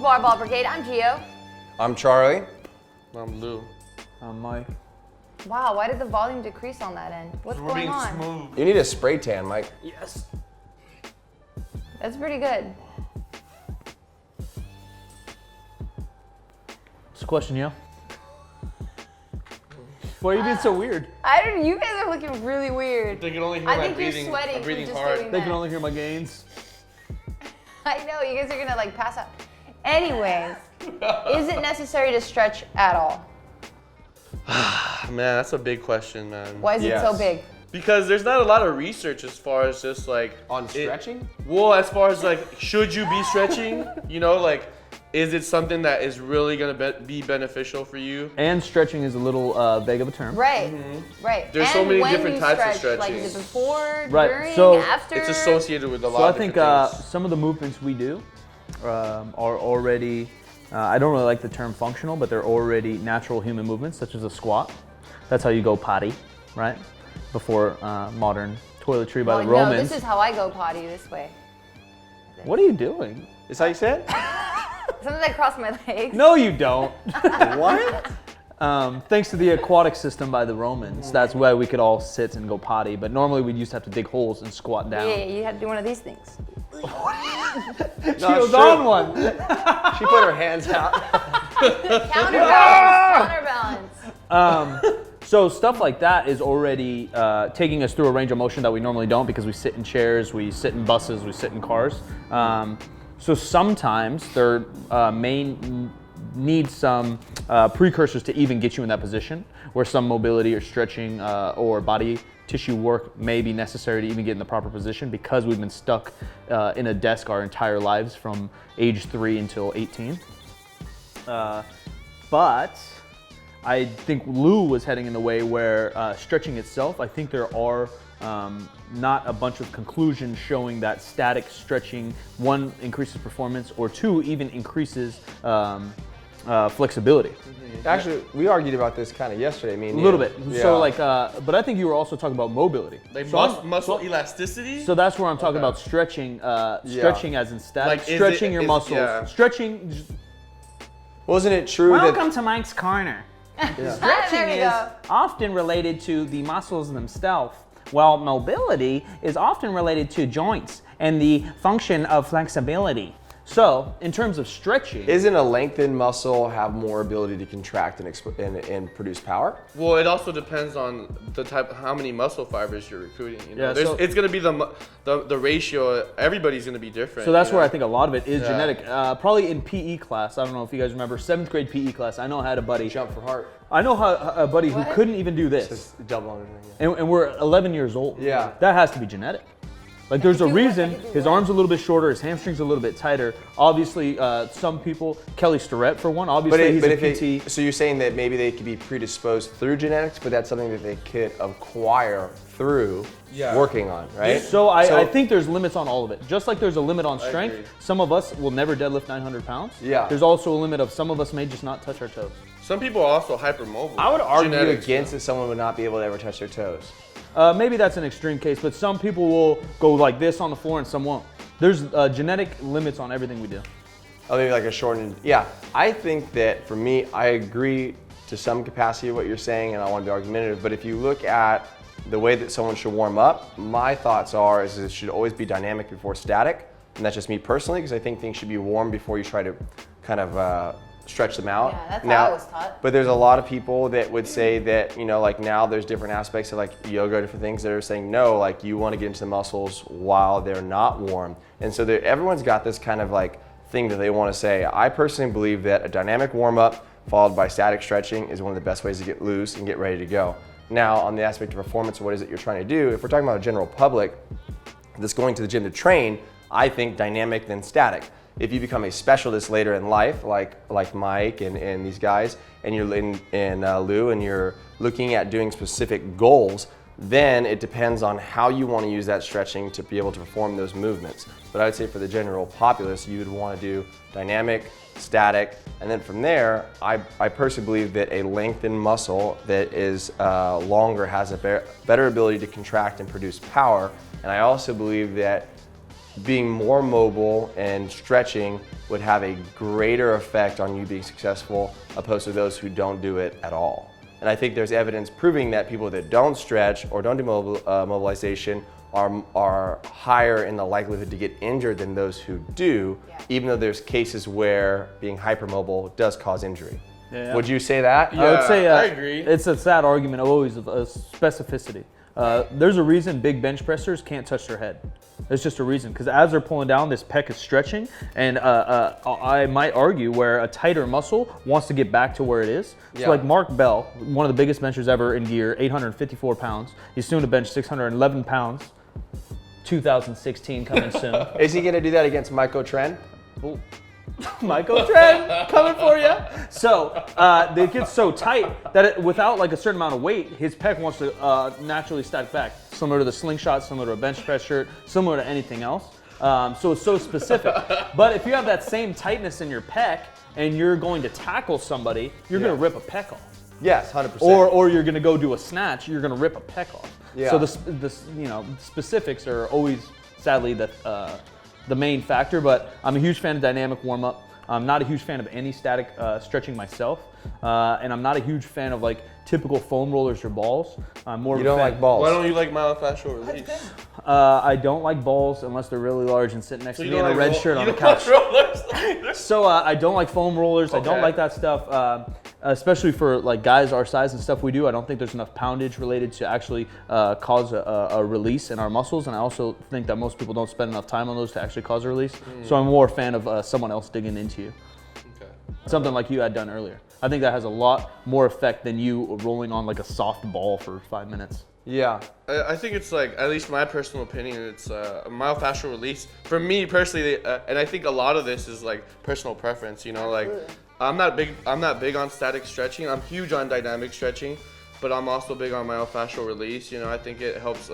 Barbell Brigade. I'm Gio. I'm Charlie. I'm Lou. I'm Mike. Wow, why did the volume decrease on that end? What's We're going being on? smooth. You need a spray tan, Mike. Yes. That's pretty good. What's the question, yo? Why are you being so weird? I don't. You guys are looking really weird. They can only hear I my think you're breathing. sweating I'm breathing from just hard. doing They that. can only hear my gains. I know, you guys are gonna like pass out. Anyways, is it necessary to stretch at all? Man, that's a big question, man. Why is it so Yes. big? Because there's not a lot of research as far as just like On stretching? Well, as far as like, should you be stretching? You know, like, is it something that is really gonna be beneficial for you? And stretching is a little vague of a term. Right, right. There's so And many when different you types of stretch, Like, stretching. is it before, Right, during, so after? It's associated with a lot So I of think different things. some of the movements we do are already, I don't really like the term functional, but they're already natural human movements, such as a squat. That's how you go potty, right? Before modern toiletry by the No, Romans. this is how I go potty, this way. What are you doing? Is how you say it? Sometimes I cross my legs. No, you don't. What? Thanks to the aquatic system by the Romans, that's why we could all sit and go potty. But normally we'd used to have to dig holes and squat down. Yeah, you have to do one of these things. She was on one. She put her hands out. Counterbalance, counterbalance. So stuff like that is already taking us through a range of motion that we normally don't, because we sit in chairs, we sit in buses, we sit in cars. So sometimes there may need some precursors to even get you in that position, where some mobility or stretching or body tissue work may be necessary to even get in the proper position, because we've been stuck in a desk our entire lives from age 3 until 18. But I think Lou was heading in the way where stretching itself, I think there are not a bunch of conclusions showing that static stretching, one, increases performance, or two, even increases flexibility. Actually, we argued about this kind of yesterday. A little bit. Yeah. So like, but I think you were also talking about mobility. Like So muscle elasticity? So that's where I'm talking about stretching, stretching as in static, stretching your muscles, stretching. Wasn't it true Welcome to Mike's Corner. There Stretching we is go. often related to the muscles themselves, while mobility is often related to joints and the function of flexibility. So in terms of stretching, Isn't a lengthened muscle have more ability to contract and produce power? Well, it also depends on the type, how many muscle fibers you're recruiting. You know? Yeah, so- it's gonna be the ratio. Everybody's gonna be different. so that's you where know? I think a lot of it is Yeah. genetic. Probably in PE class, I don't know if you guys remember, 7th grade PE class, I know I had a buddy. Jump for heart. I know a buddy who What? couldn't even do this. Just double on everything. And we're 11 years old. Yeah. That has to be genetic. Like there's a do what? I reason can do his what? arm's a little bit shorter, his hamstrings a little bit tighter. Obviously, some people, Kelly Starrett for one, obviously he's a PT. So you're saying that maybe they could be predisposed through genetics, but that's something that they could acquire through working on, right? So I think there's limits on all of it. Just like there's a limit on strength, agree. some of us will never deadlift 900 pounds. Yeah. There's also a limit of some of us may just not touch our toes. Some people are also hypermobile. I would argue Genetics, against that someone would not be able to ever touch their toes. Maybe that's an extreme case, but some people will go like this on the floor and some won't. There's genetic limits on everything we do. Oh, maybe like a shortened. Yeah, I think that for me, I agree to some capacity of what you're saying, and I want to be argumentative. But if you look at the way that someone should warm up, my thoughts are is it should always be dynamic before static, and that's just me personally, because I think things should be warm before you try to kind of stretch them out. Yeah, that's how I was taught. But there's a lot of people that would say that, you know, like now there's different aspects of like yoga, different things that are saying no, like you want to get into the muscles while they're not warm. And so everyone's got this kind of like thing that they want to say. I personally believe that a dynamic warm up followed by static stretching is one of the best ways to get loose and get ready to go. Now, on the aspect of performance, what is it you're trying to do? If we're talking about a general public that's going to the gym to train, I think dynamic then static. If you become a specialist later in life, like Mike and these guys, and you're in Lou, and you're looking at doing specific goals, then it depends on how you want to use that stretching to be able to perform those movements. But I would say for the general populace, you would want to do dynamic, static, and then from there, I personally believe that a lengthened muscle that is longer has a better ability to contract and produce power. And I also believe that being more mobile and stretching would have a greater effect on you being successful opposed to those who don't do it at all. And I think there's evidence proving that people that don't stretch or don't do mobilization are higher in the likelihood to get injured than those who do, even though there's cases where being hypermobile does cause injury. Yeah. Would you say that? Yeah, I would say I agree. It's a sad argument always of specificity. There's a reason big bench pressers can't touch their head. There's just a reason, because as they're pulling down, this pec is stretching, and I might argue where a tighter muscle wants to get back to where it is. So like Mark Bell, one of the biggest benchers ever in gear, 854 pounds. He's soon to bench 611 pounds. 2016 coming soon. Is he gonna do that against Michael Tren? Michael Trent coming for you. So it gets so tight that without like a certain amount of weight, his pec wants to naturally stack back, similar to the slingshot, similar to a bench press shirt, similar to anything else. So it's so specific. But if you have that same tightness in your pec and you're going to tackle somebody, you're going to rip a pec off. Yes, 100%. Or you're going to go do a snatch, you're going to rip a pec off. Yeah. So the specifics are always, sadly, the main factor. But I'm a huge fan of dynamic warm-up. I'm not a huge fan of any static stretching myself, and I'm not a huge fan of like typical foam rollers or balls. I'm more. You don't like balls. Why don't you like myofascial release? I don't like balls unless they're really large and sitting next to me in a red shirt on the couch. Rollers? So I don't like foam rollers. I don't like that stuff, especially for like guys our size and stuff we do. I don't think there's enough poundage related to actually cause a release in our muscles, and I also think that most people don't spend enough time on those to actually cause a release. So I'm more a fan of someone else digging into you. Okay. Something like you had done earlier. I think that has a lot more effect than you rolling on like a soft ball for 5 minutes. Yeah. I think it's like, at least my personal opinion, it's a myofascial release. For me personally, and I think a lot of this is like personal preference, you know, like I'm not big on static stretching. I'm huge on dynamic stretching, but I'm also big on myofascial release. You know, I think it helps,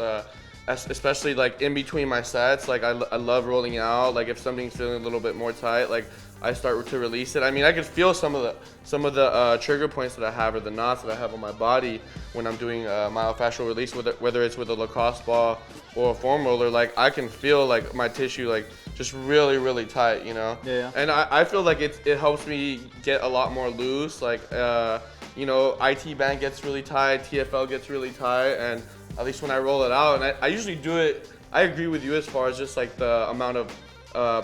especially like in between my sets. Like I love rolling out. Like if something's feeling a little bit more tight, like I start to release it. I mean, I can feel some of the trigger points that I have, or the knots that I have on my body when I'm doing myofascial release, whether it's with a lacrosse ball or a foam roller. Like I can feel like my tissue like just really, really tight, you know. Yeah. And I feel like it helps me get a lot more loose. Like you know, IT band gets really tight, TFL gets really tight, and at least when I roll it out, and I usually do it. I agree with you as far as just like the amount of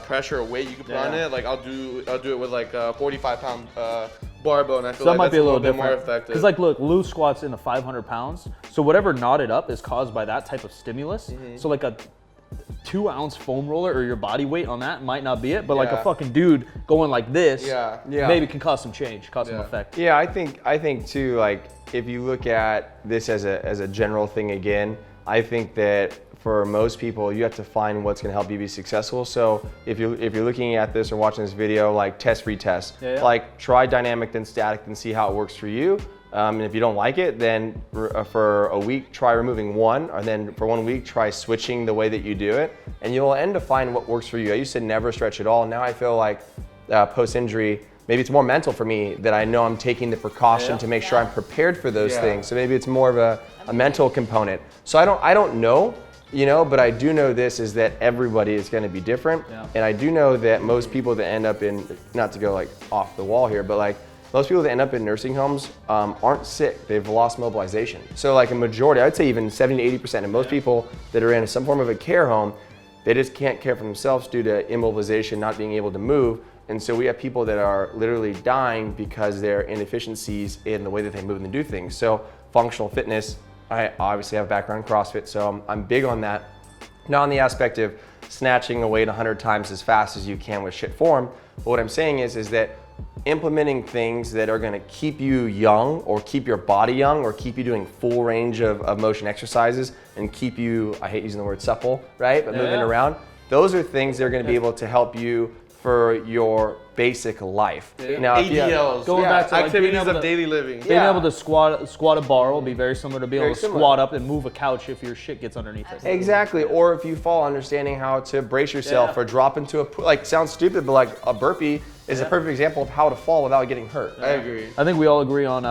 pressure or weight you can put on it. Like I'll do it with like a 45-pound barbell, and I feel So like that might that's be a little bit more different. effective. Because like look, loose squats in the 500 pounds. So whatever knotted up is caused by that type of stimulus. So like a 2-ounce foam roller or your body weight on that might not be it, but like a fucking dude going like this, maybe can cause some change, cause some effect. Yeah, I think too, like if you look at this as a general thing again, I think that for most people, you have to find what's going to help you be successful. So if you're looking at this or watching this video, like test, retest. Like try dynamic, then static, and see how it works for you. And if you don't like it, then for a week, try removing one, or then for 1 week, try switching the way that you do it. And you'll end up finding what works for you. I used to never stretch at all. Now I feel like post-injury, maybe it's more mental for me that I know I'm taking the precaution to make sure I'm prepared for those things. So maybe it's more of a mental component. So I don't know, you know, but I do know this is that everybody is going to be different. And I do know that most people that end up in, not to go like off the wall here, but like most people that end up in nursing homes aren't sick. They've lost mobilization. So like a majority, I'd say even 70 to 80% of most people that are in some form of a care home, they just can't care for themselves due to immobilization, not being able to move. And so we have people that are literally dying because there are inefficiencies in the way that they move and do things. So functional fitness, I obviously have a background in CrossFit, so I'm big on that. Not on the aspect of snatching a weight 100 times as fast as you can with shit form, but what I'm saying is that implementing things that are gonna keep you young or keep your body young or keep you doing full range of motion exercises and keep you, I hate using the word supple, right? But moving around, those are things that are gonna be able to help you for your basic life. Yeah. Now, if you have- ADLs. Going back to, like, being activities able of to- daily living. Being Yeah. able to squat a bar will be very similar to being Very able to similar. squat up and move a couch if your shit gets underneath it. Exactly. Or if you fall, understanding how to brace yourself Yeah. or drop into a pool. Like, sounds stupid, but like a burpee is a perfect example of how to fall without getting hurt. I agree. I think we all agree on,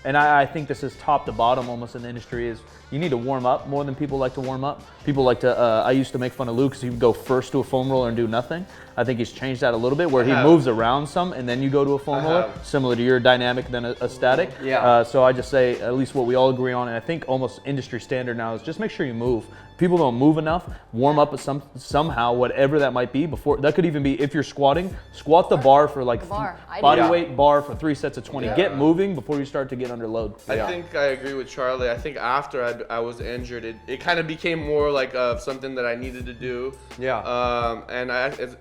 and I think this is top to bottom almost in the industry, is you need to warm up more than people like to warm up. People like to, I used to make fun of Luke because he would go first to a foam roller and do nothing. I think he's changed that a little bit where he have. moves around some and then you go to a foam I roller, have. similar to your dynamic than a static. Yeah. So I just say, at least what we all agree on, and I think almost industry standard now is just make sure you move. People don't move enough, warm up somehow, whatever that might be before. That could even be, if you're squatting, squat the bar for like The bar. I do. body Yeah. weight bar for 3 sets of 20. Yeah. Get moving before you start to get under load. I think I agree with Charlie. I think after I was injured, it kind of became more like something that I needed to do. Yeah. And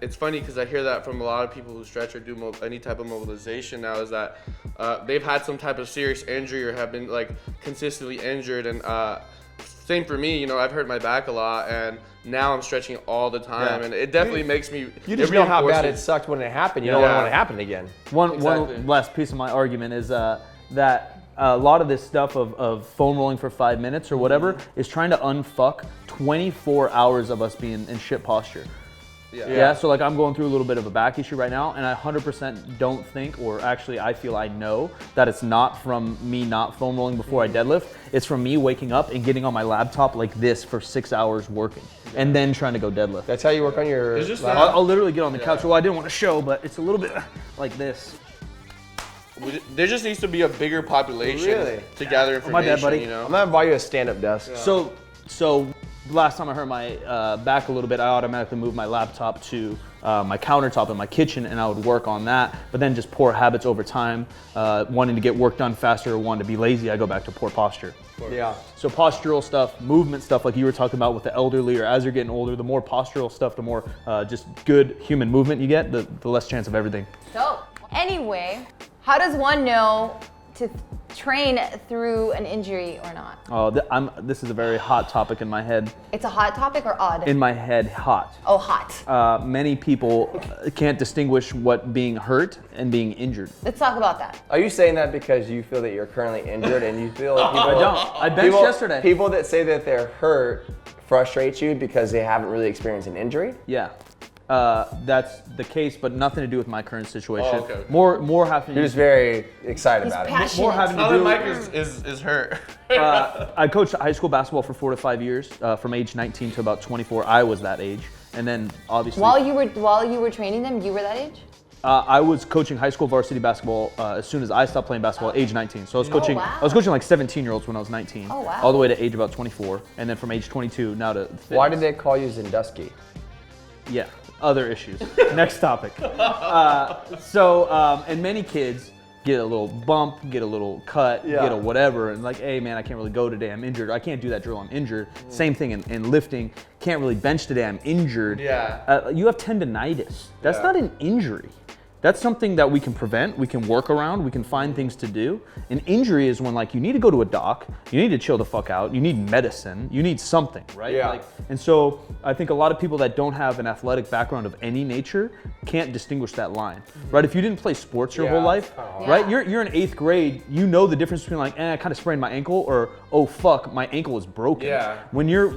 it's funny because I hear that from a lot of people who stretch or do any type of mobilization now, is that they've had some type of serious injury or have been like consistently injured. And same for me, you know, I've hurt my back a lot and now I'm stretching all the time, Yeah. and it definitely makes me. You just it know how bad it reinforces- sucked when it happened. You don't Yeah. want it to happen again. One Exactly. last piece of my argument is that a lot of this stuff of foam rolling for 5 minutes or whatever is trying to unfuck 24 hours of us being in shit posture. Yeah, so like I'm going through a little bit of a back issue right now, and I 100% don't think, or actually I feel I know, that it's not from me not foam rolling before I deadlift. It's from me waking up and getting on my laptop like this for 6 hours working, and then trying to go deadlift. That's how you work on your. It's just lap- not- I'll literally get on the couch. Well, I didn't want to show, but it's a little bit like this. There just needs to be a bigger population Really? to gather my information. bad, buddy. You know? I'm gonna buy you a stand-up desk. So last time I hurt my back a little bit, I automatically moved my laptop to my countertop in my kitchen, and I would work on that. But then just poor habits over time, wanting to get work done faster or wanting to be lazy, I go back to poor posture. Yeah. So postural stuff, movement stuff, like you were talking about with the elderly, or as you're getting older, the more postural stuff, the more just good human movement you get, the less chance of everything. Dope. Anyway, how does one know to train through an injury or not? Oh, this is a very hot topic in my head. It's a hot topic or odd? In my head, hot. Oh, hot. Many people can't distinguish what being hurt and being injured. Let's talk about that. Are you saying that because you feel that you're currently injured and you feel like people? I don't. I benched yesterday. People that say that they're hurt frustrate you because they haven't really experienced an injury. Yeah. That's the case, but nothing to do with my current situation. Oh, okay. More having to You're just very excited He's about it. passionate. more having to Tyler do. Mike is hurt. I coached high school basketball for 4 to 5 years, from age 19 to about 24. I was that age, and then obviously While you were training them, you were that age? I was coaching high school varsity basketball as soon as I stopped playing basketball at age 19. So I was coaching. wow. I was coaching like 17-year-olds when I was 19. Oh, wow. All the way to age about 24, and then from age 22 now to. Why did they call you Zendusky? Yeah, other issues. Next topic. And many kids get a little bump, get a little cut, Yeah. get a whatever, and like, hey man, I can't really go today, I'm injured. I can't do that drill, I'm injured. Same thing in lifting, can't really bench today, I'm injured. Yeah. You have tendonitis. That's Yeah. not an injury. That's something that we can prevent, we can work around, we can find things to do. An injury is when like you need to go to a doc, you need to chill the fuck out, you need medicine, you need something, right? Yeah. And so I think a lot of people that don't have an athletic background of any nature can't distinguish that line, right? If you didn't play sports your whole Yeah, life, it's kinda right? hard. You're in 8th grade, you know the difference between like, I kind of sprained my ankle, or oh fuck, my ankle is broken. Yeah. When you're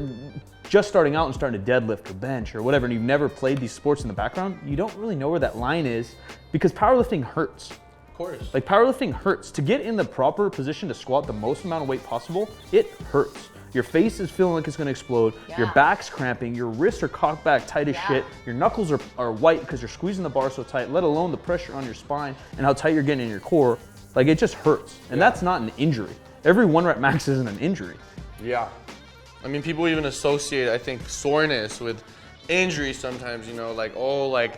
just starting out and starting to deadlift or bench or whatever, and you've never played these sports in the background, you don't really know where that line is, because powerlifting hurts. Of course. Like powerlifting hurts. To get in the proper position to squat the most amount of weight possible, it hurts. Your face is feeling like it's gonna explode. Your Yeah. back's cramping. Your wrists are cocked back tight as Yeah. shit. Your knuckles are white because you're squeezing the bar so tight, let alone the pressure on your spine and how tight you're getting in your core. Like it just hurts. And that's not an injury. Every 1 rep max isn't an injury. Yeah. I mean, people even associate, I think, soreness with injury sometimes, you know, like, oh, like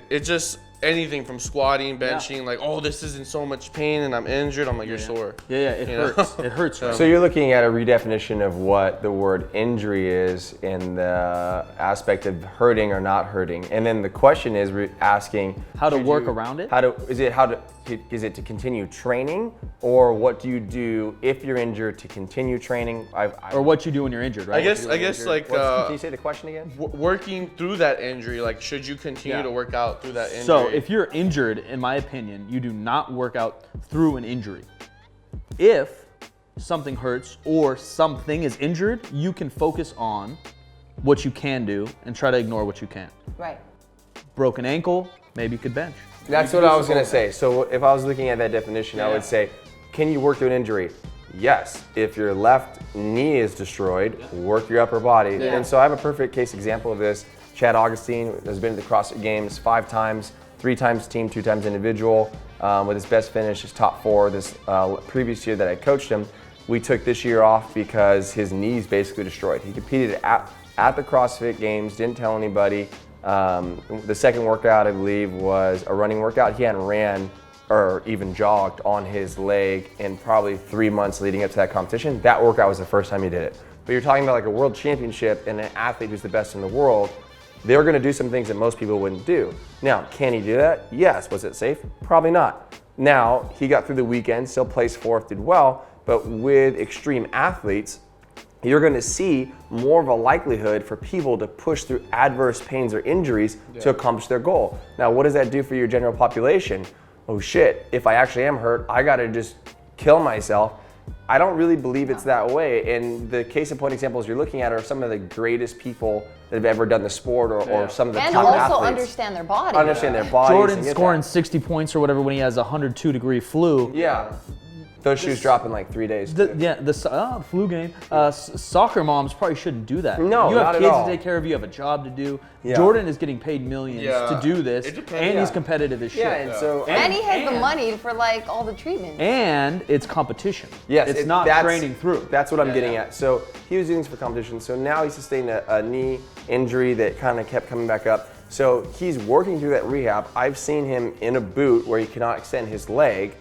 it just, anything from squatting, benching, like, oh, this is in so much pain and I'm injured. I'm like, you're sore. Yeah, it hurts. It hurts. Right? So you're looking at a redefinition of what the word injury is in the aspect of hurting or not hurting, and then the question is asking how to work around it. Is it to continue training, or what do you do if you're injured to continue training? Or what you do when you're injured, right? I guess like can you say the question again? working through that injury, like should you continue to work out through that injury? So if you're injured, in my opinion, you do not work out through an injury. If something hurts or something is injured, you can focus on what you can do and try to ignore what you can't. Right. Broken ankle, maybe you could bench. That's what I was gonna say. So if I was looking at that definition, I would say, can you work through an injury? Yes. If your left knee is destroyed, work your upper body. Yeah. And so I have a perfect case example of this. Chad Augustine has been to the CrossFit Games 5 times, 3 times team, 2 times individual. With his best finish, his top 4 this previous year that I coached him. We took this year off because his knee's basically destroyed. He competed at the CrossFit Games, didn't tell anybody. The second workout, I believe, was a running workout. He hadn't ran or even jogged on his leg in probably 3 months leading up to that competition. That workout was the first time he did it. But you're talking about like a world championship and an athlete who's the best in the world. They're gonna do some things that most people wouldn't do. Now, can he do that? Yes. Was it safe? Probably not. Now, he got through the weekend, still placed 4th, did well, but with extreme athletes, you're going to see more of a likelihood for people to push through adverse pains or injuries to accomplish their goal. Now, what does that do for your general population? Oh shit, if I actually am hurt, I got to just kill myself. I don't really believe it's that way. And the case in point examples you're looking at are some of the greatest people that have ever done the sport or some of the and top also athletes. understand their body. Understand their bodies. Jordan and get scoring that. 60 points or whatever when he has a 102-degree flu. Yeah. Those shoes drop in like 3 days. The flu game. Soccer moms probably shouldn't do that. No, you have not at kids all. to take care of. You have a job to do. Yeah. Jordan is getting paid millions to do this, It depends. and he's competitive as shit. Yeah, and so And he has the money for like all the treatments. And it's competition. yes, it's not training through. That's what I'm getting at. So he was doing this for competition. So now he sustained a knee injury that kind of kept coming back up. So he's working through that rehab. I've seen him in a boot where he cannot extend his leg,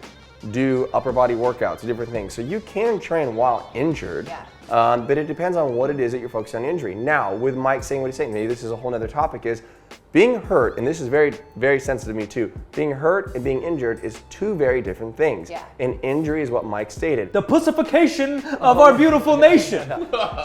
do upper body workouts, different things. So you can train while injured, but it depends on what it is that you're focusing on injury. Now, with Mike saying what he's saying, maybe this is a whole nother topic, is being hurt, and this is very, very sensitive to me too, being hurt and being injured is 2 very different things. Yeah. And injury is what Mike stated. The pussification of our beautiful nation.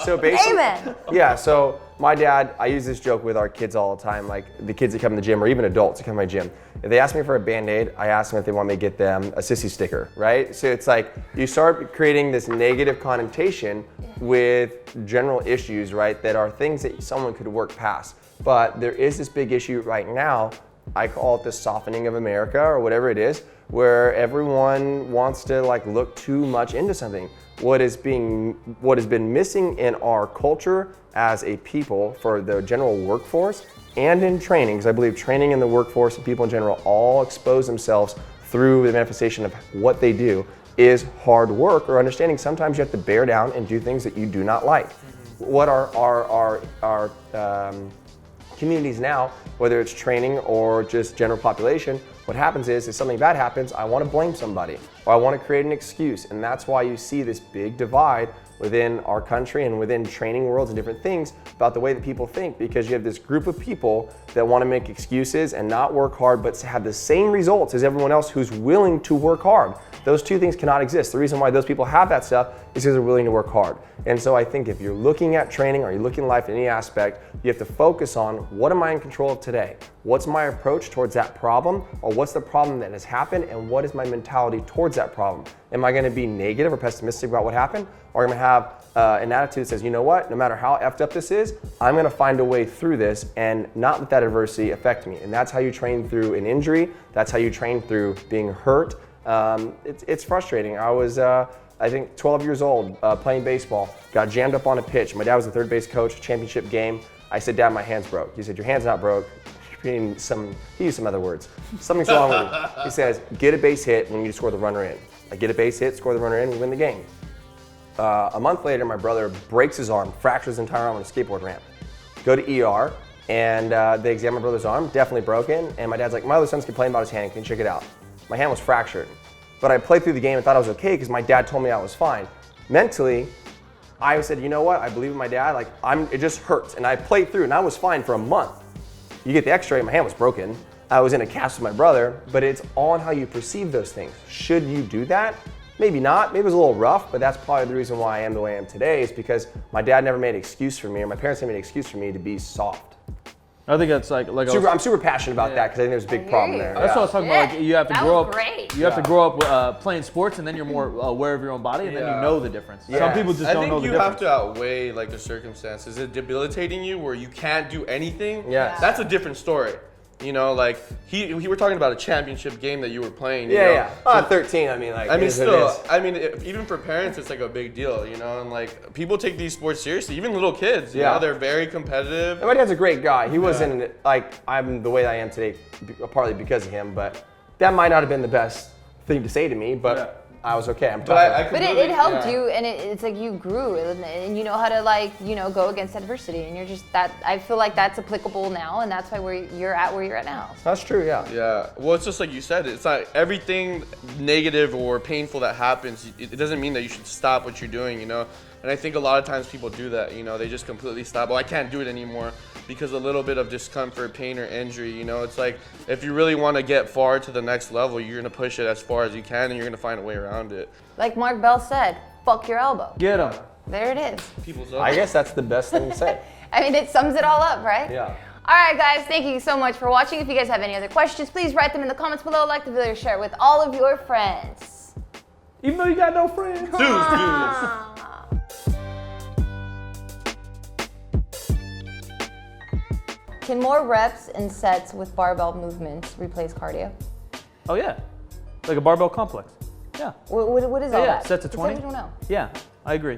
So basically, Amen. yeah, so my dad, I use this joke with our kids all the time, like the kids that come to the gym or even adults that come to my gym. If they ask me for a Band-Aid, I ask them if they want me to get them a sissy sticker, right? So it's like you start creating this negative connotation with general issues, right, that are things that someone could work past. But there is this big issue right now, I call it the softening of America or whatever it is, where everyone wants to like look too much into something. What has been missing in our culture as a people for the general workforce and in training, because I believe training in the workforce and people in general all expose themselves through the manifestation of what they do, is hard work or understanding sometimes you have to bear down and do things that you do not like. What our communities now, whether it's training or just general population, what happens is if something bad happens, I want to blame somebody or I want to create an excuse. And that's why you see this big divide within our country and within training worlds and different things about the way that people think, because you have this group of people that want to make excuses and not work hard but have the same results as everyone else who's willing to work hard. Those 2 things cannot exist. The reason why those people have that stuff is because they're willing to work hard. And so I think if you're looking at training or you're looking at life in any aspect, you have to focus on what am I in control of today? What's my approach towards that problem, or what's the problem that has happened, and what is my mentality towards that problem? Am I going to be negative or pessimistic about what happened, or am I going to have an attitude that says, you know what, no matter how effed up this is, I'm going to find a way through this and not let that adversity affect me? And that's how you train through an injury. That's how you train through being hurt. It's frustrating. I was, I think, 12 years old playing baseball, got jammed up on a pitch. My dad was the third base coach, championship game. I said, Dad, my hand's broke. He said, your hand's not broke. He used some other words. Something's wrong with you. He says, get a base hit when you score the runner in. I get a base hit, score the runner in, we win the game. A month later, my brother breaks his arm, fractures his entire arm on a skateboard ramp. Go to ER. And they examined my brother's arm, definitely broken. And my dad's like, my other son's complaining about his hand, can you check it out? My hand was fractured. But I played through the game and thought I was okay because my dad told me I was fine. Mentally, I said, you know what? I believe in my dad. Like, it just hurts. And I played through and I was fine for a month. You get the x-ray, my hand was broken. I was in a cast with my brother, but it's on how you perceive those things. Should you do that? Maybe not. Maybe it was a little rough, but that's probably the reason why I am the way I am today is because my dad never made an excuse for me, or my parents never made an excuse for me to be soft. I think that's like I'm super passionate about that because I think there's a big problem there. That's what I was talking about. Like, you have to that grow was up. great. You have to grow up playing sports, and then you're more aware of your own body, and then you know the difference. Yes. Some people just I don't know think the you have difference. to outweigh like the circumstances. Is it debilitating you where you can't do anything? Yes. That's a different story. You know, like he were talking about a championship game that you were playing. You Yeah, know? yeah. Oh, 13, I mean, like, I mean, it is what it still, is. I mean, even for parents, it's like a big deal, you know, and like people take these sports seriously. Even little kids, you know, they're very competitive. And my dad's a great guy. He wasn't like I'm the way I am today, partly because of him. But that might not have been the best thing to say to me. But I was okay. I'm tough. But it helped you, and it's like you grew, and you know how to like go against adversity, and you're just that. I feel like that's applicable now, and that's why you're at where you're at now. That's true. Yeah. Yeah. Well, it's just like you said. It's not everything negative or painful that happens. It doesn't mean that you should stop what you're doing. You know. And I think a lot of times people do that. You know, they just completely stop. Oh, I can't do it anymore because a little bit of discomfort, pain, or injury. You know, it's like if you really want to get far to the next level, you're gonna push it as far as you can, and you're gonna find a way around it. Like Mark Bell said, fuck your elbow. Get them. There it is. People's I guess that's the best thing to say. I mean, it sums it all up, right? Yeah. All right, guys, thank you so much for watching. If you guys have any other questions, please write them in the comments below. Like the video, share it with all of your friends. Even though you got no friends. Can more reps and sets with barbell movements replace cardio? Oh yeah, like a barbell complex. Yeah. What is all Yeah, that? sets of Just 20. let people know. Yeah, I agree.